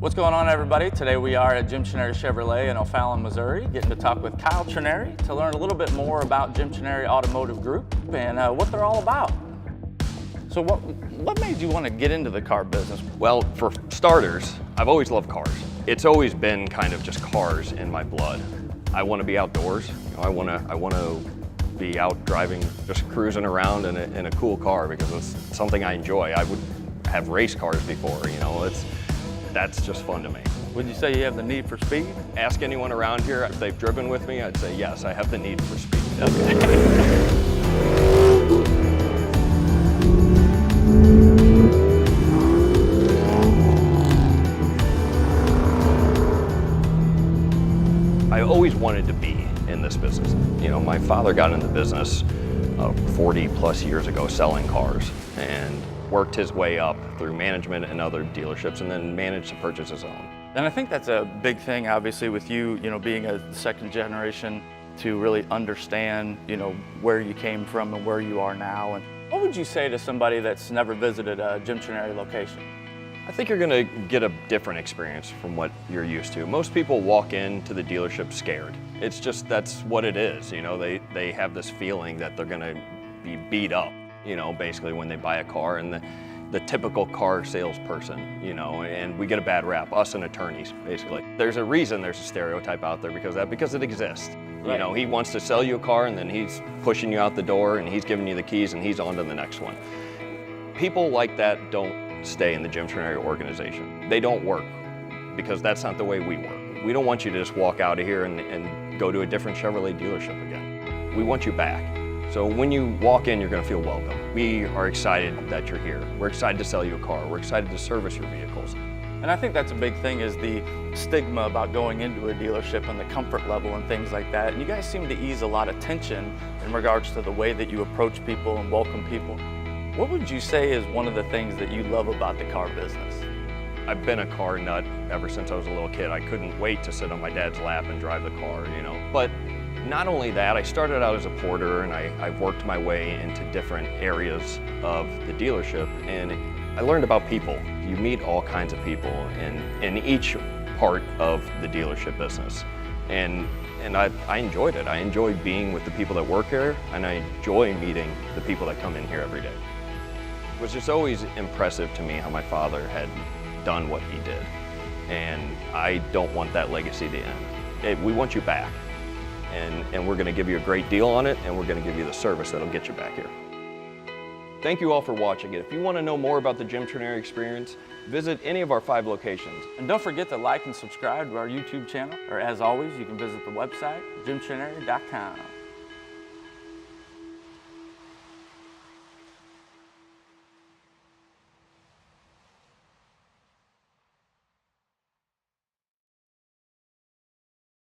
What's going on, everybody? Today we are at Trenary Chevrolet in O'Fallon, Missouri, getting to talk with Kyle Trenary to learn a little bit more about Trenary Automotive Group and what they're all about. So what made you want to get into the car business? Well, for starters, I've always loved cars. It's always been kind of just cars in my blood. I want to be outdoors. I want to be out driving, just cruising around in a cool car because it's something I enjoy. I would have race cars before, that's just fun to me. Would you say you have the need for speed? Ask anyone around here if they've driven with me, I'd say yes, I have the need for speed. I always wanted to be in this business. My father got in the business 40 plus years ago selling cars and worked his way up through management and other dealerships and then managed to purchase his own. And I think that's a big thing, obviously, with you, being a second generation, to really understand, where you came from and where you are now. And what would you say to somebody that's never visited a Trenary location? I think you're gonna get a different experience from what you're used to. Most people walk into the dealership scared. It's just, that's what it is. They have this feeling that they're gonna be beat up, basically when they buy a car, and the typical car salesperson, and we get a bad rap, us and attorneys, basically. There's a reason there's a stereotype out there because it exists. Right. He wants to sell you a car and then he's pushing you out the door and he's giving you the keys and he's on to the next one. People like that don't stay in the Trenary organization. They don't work because that's not the way we work. We don't want you to just walk out of here and go to a different Chevrolet dealership again. We want you back. So when you walk in, you're going to feel welcome. We are excited that you're here. We're excited to sell you a car. We're excited to service your vehicles. And I think that's a big thing, is the stigma about going into a dealership and the comfort level and things like that. And you guys seem to ease a lot of tension in regards to the way that you approach people and welcome people. What would you say is one of the things that you love about the car business? I've been a car nut ever since I was a little kid. I couldn't wait to sit on my dad's lap and drive the car, But not only that, I started out as a porter and I worked my way into different areas of the dealership, and I learned about people. You meet all kinds of people in each part of the dealership business. And I enjoyed it. I enjoyed being with the people that work here, and I enjoy meeting the people that come in here every day. It was just always impressive to me how my father had done what he did. And I don't want that legacy to end. We want you back. And we're going to give you a great deal on it, and we're going to give you the service that'll get you back here. Thank you all for watching it. If you want to know more about the Trenary experience, visit any of our 5 locations. And don't forget to like and subscribe to our YouTube channel, or as always, you can visit the website, Trenary.com.